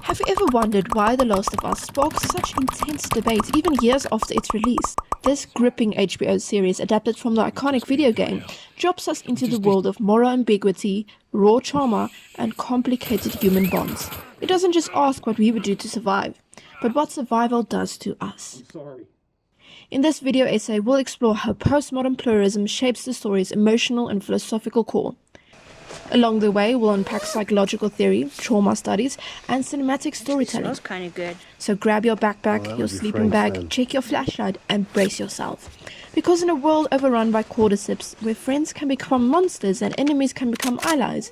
Have you ever wondered why The Last of Us sparked such intense debate even years after its release? This gripping HBO series, adapted from the iconic video game, drops us into the world of moral ambiguity, raw trauma, and complicated human bonds. It doesn't just ask what we would do to survive, but what survival does to us. In this video essay, we'll explore how postmodern pluralism shapes the story's emotional and philosophical core. Along the way, we'll unpack psychological theory, trauma studies, and cinematic storytelling. Smells kind of good. So grab your backpack, your sleeping bag, check your flashlight, and brace yourself. Because in a world overrun by cordyceps, where friends can become monsters and enemies can become allies,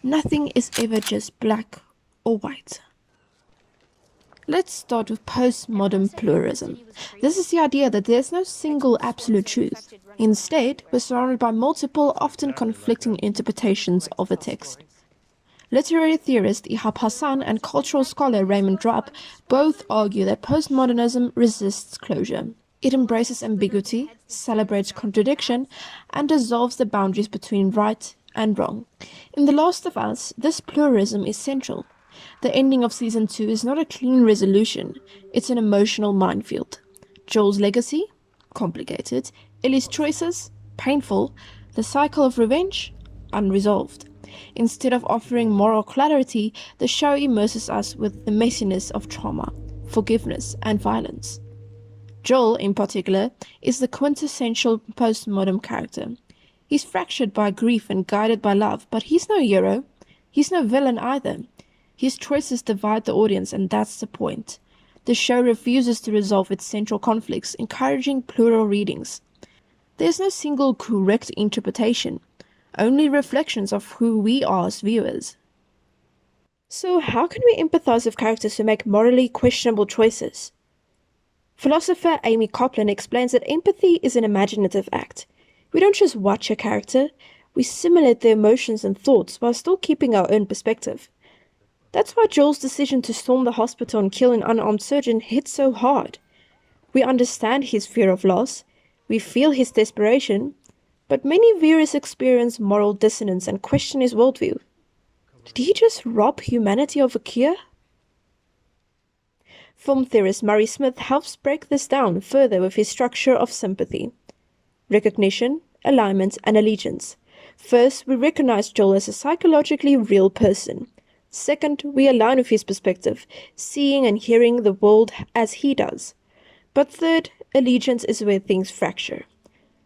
nothing is ever just black or white. Let's start with postmodern pluralism. This is the idea that there's no single absolute truth. Instead, we're surrounded by multiple, often conflicting interpretations of a text. Literary theorist Hassan and cultural scholar Raymond Drupp both argue that postmodernism resists closure. It embraces ambiguity, celebrates contradiction, and dissolves the boundaries between right and wrong. In The Last of Us, this pluralism is central. The ending of Season 2 is not a clean resolution, it's an emotional minefield. Joel's legacy? Complicated. Ellie's choices? Painful. The cycle of revenge? Unresolved. Instead of offering moral clarity, the show immerses us with the messiness of trauma, forgiveness, and violence. Joel, in particular, is the quintessential postmodern character. He's fractured by grief and guided by love, but he's no hero. He's no villain either. His choices divide the audience, and that's the point. The show refuses to resolve its central conflicts, encouraging plural readings. There's no single correct interpretation, only reflections of who we are as viewers. So how can we empathize with characters who make morally questionable choices? Philosopher Amy Coplan explains that empathy is an imaginative act. We don't just watch a character, we simulate their emotions and thoughts while still keeping our own perspective. That's why Joel's decision to storm the hospital and kill an unarmed surgeon hit so hard. We understand his fear of loss, we feel his desperation, but many viewers experience moral dissonance and question his worldview. Did he just rob humanity of a cure? Film theorist Murray Smith helps break this down further with his structure of sympathy. Recognition, alignment, and allegiance. First, we recognize Joel as a psychologically real person. Second, we align with his perspective, seeing and hearing the world as he does. But third, allegiance is where things fracture.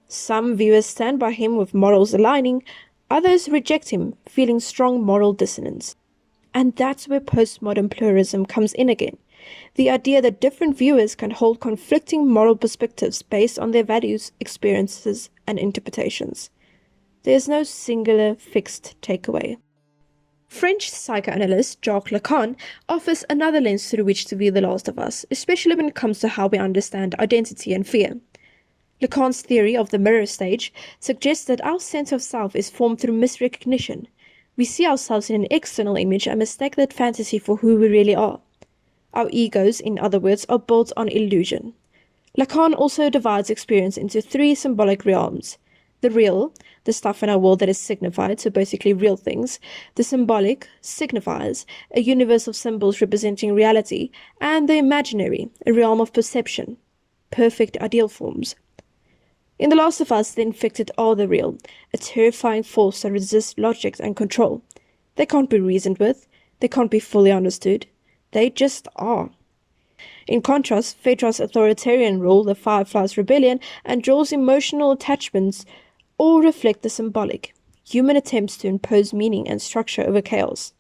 Some viewers stand by him with morals aligning, others reject him, feeling strong moral dissonance. And that's where postmodern pluralism comes in again. The idea that different viewers can hold conflicting moral perspectives based on their values, experiences, and interpretations. There's no singular fixed takeaway. French psychoanalyst Jacques Lacan offers another lens through which to view The Last of Us, especially when it comes to how we understand identity and fear. Lacan's theory of the mirror stage suggests that our sense of self is formed through misrecognition. We see ourselves in an external image and mistake that fantasy for who we really are. Our egos, in other words, are built on illusion. Lacan also divides experience into three symbolic realms. The real, the stuff in our world that is signified, so basically real things. The symbolic signifies a universe of symbols representing reality. And the imaginary, a realm of perception, perfect ideal forms. In The Last of Us, the infected are the real, a terrifying force that resists logic and control. They can't be reasoned with, they can't be fully understood, they just are. In contrast, Phaedra's authoritarian rule, the Firefly's rebellion, and Joel's emotional attachments all reflect the symbolic, human attempts to impose meaning and structure over chaos.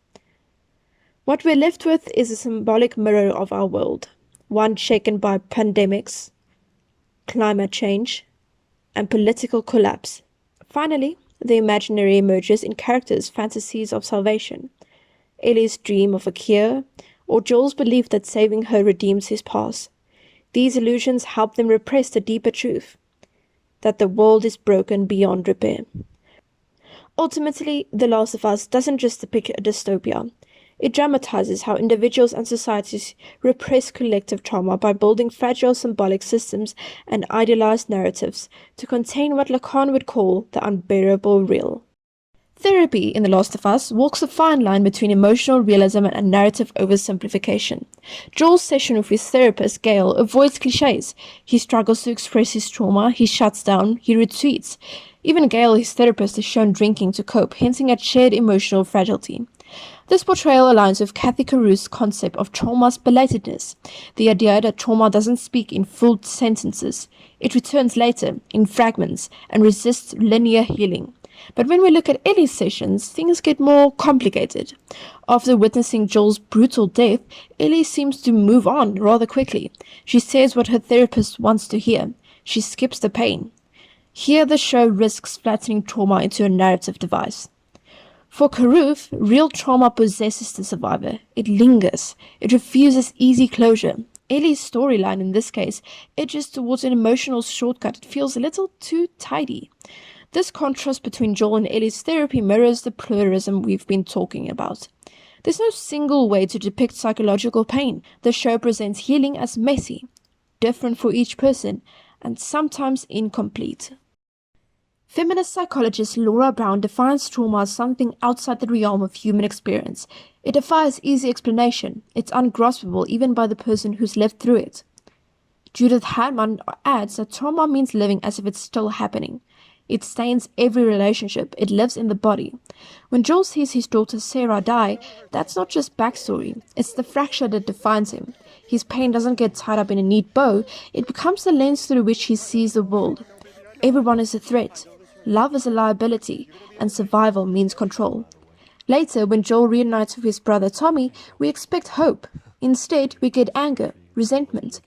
What we're left with is a symbolic mirror of our world, one shaken by pandemics, climate change, and political collapse. Finally, the imaginary emerges in characters' fantasies of salvation, Ellie's dream of a cure, or Joel's belief that saving her redeems his past. These illusions help them repress the deeper truth, that the world is broken beyond repair. Ultimately, The Last of Us doesn't just depict a dystopia. It dramatizes how individuals and societies repress collective trauma by building fragile symbolic systems and idealized narratives to contain what Lacan would call the unbearable real. Therapy in The Last of Us walks a fine line between emotional realism and narrative oversimplification. Joel's session with his therapist, Gail, avoids cliches. He struggles to express his trauma, he shuts down, he retreats. Even Gail, his therapist, is shown drinking to cope, hinting at shared emotional fragility. This portrayal aligns with Kathy Caruth's concept of trauma's belatedness, the idea that trauma doesn't speak in full sentences. It returns later, in fragments, and resists linear healing. But when we look at Ellie's sessions, things get more complicated. After witnessing Joel's brutal death, Ellie seems to move on rather quickly. She says what her therapist wants to hear. She skips the pain. Here the show risks flattening trauma into a narrative device. For Caruth, real trauma possesses the survivor. It lingers. It refuses easy closure. Ellie's storyline in this case edges towards an emotional shortcut. It feels a little too tidy. This contrast between Joel and Ellie's therapy mirrors the pluralism we've been talking about. There's no single way to depict psychological pain. The show presents healing as messy, different for each person, and sometimes incomplete. Feminist psychologist Laura Brown defines trauma as something outside the realm of human experience. It defies easy explanation. It's ungraspable even by the person who's lived through it. Judith Hadman adds that trauma means living as if it's still happening. It stains every relationship. It lives in the body. When Joel sees his daughter Sarah die, that's not just backstory. It's the fracture that defines him. His pain doesn't get tied up in a neat bow. It becomes the lens through which he sees the world. Everyone is a threat. Love is a liability. And survival means control. Later, when Joel reunites with his brother Tommy, we expect hope. Instead, we get anger, resentment.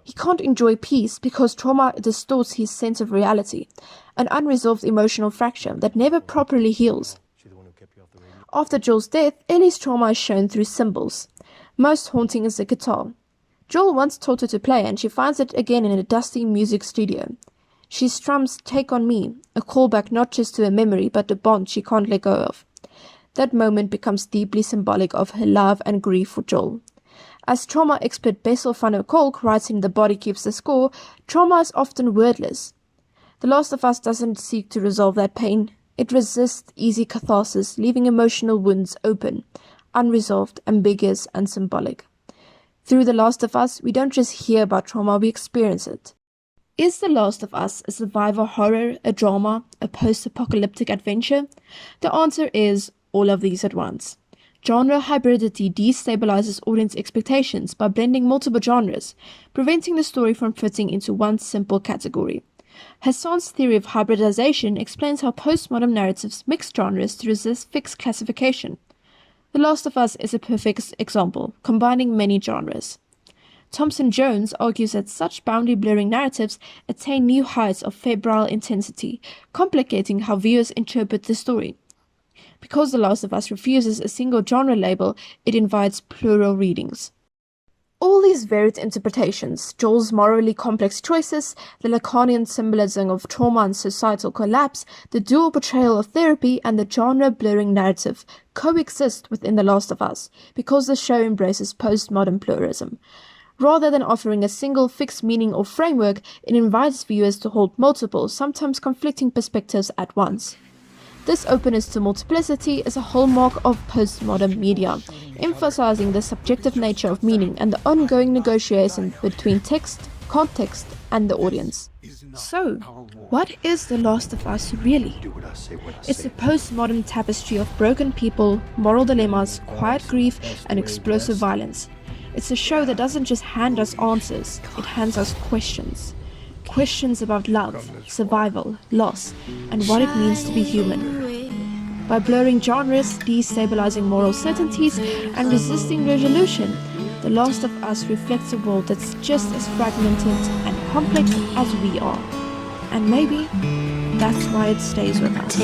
He can't enjoy peace because trauma distorts his sense of reality, an unresolved emotional fracture that never properly heals. After Joel's death, Ellie's trauma is shown through symbols. Most haunting is the guitar. Joel once taught her to play, and she finds it again in a dusty music studio. She strums "Take on Me," a callback not just to a memory but a bond she can't let go of. That moment becomes deeply symbolic of her love and grief for Joel. As trauma expert Bessel van der Kolk writes in The Body Keeps the Score, trauma is often wordless. The Last of Us doesn't seek to resolve that pain. It resists easy catharsis, leaving emotional wounds open, unresolved, ambiguous, and symbolic. Through The Last of Us, we don't just hear about trauma, we experience it. Is The Last of Us a survivor horror, a drama, a post-apocalyptic adventure? The answer is all of these at once. Genre hybridity destabilizes audience expectations by blending multiple genres, preventing the story from fitting into one simple category. Hassan's theory of hybridization explains how postmodern narratives mix genres to resist fixed classification. The Last of Us is a perfect example, combining many genres. Thompson-Jones argues that such boundary-blurring narratives attain new heights of febrile intensity, complicating how viewers interpret the story. Because The Last of Us refuses a single genre label, it invites plural readings. All these varied interpretations, Joel's morally complex choices, the Lacanian symbolism of trauma and societal collapse, the dual portrayal of therapy, and the genre-blurring narrative coexist within The Last of Us because the show embraces postmodern pluralism. Rather than offering a single fixed meaning or framework, it invites viewers to hold multiple, sometimes conflicting perspectives at once. This openness to multiplicity is a hallmark of postmodern media, emphasizing the subjective nature of meaning and the ongoing negotiation between text, context, and the audience. So, what is The Last of Us really? It's a postmodern tapestry of broken people, moral dilemmas, quiet grief, and explosive violence. It's a show that doesn't just hand us answers, it hands us questions. Questions about love, survival, loss, and what it means to be human. By blurring genres, destabilizing moral certainties, and resisting resolution, The Last of Us reflects a world that's just as fragmented and complex as we are. And maybe that's why it stays with us.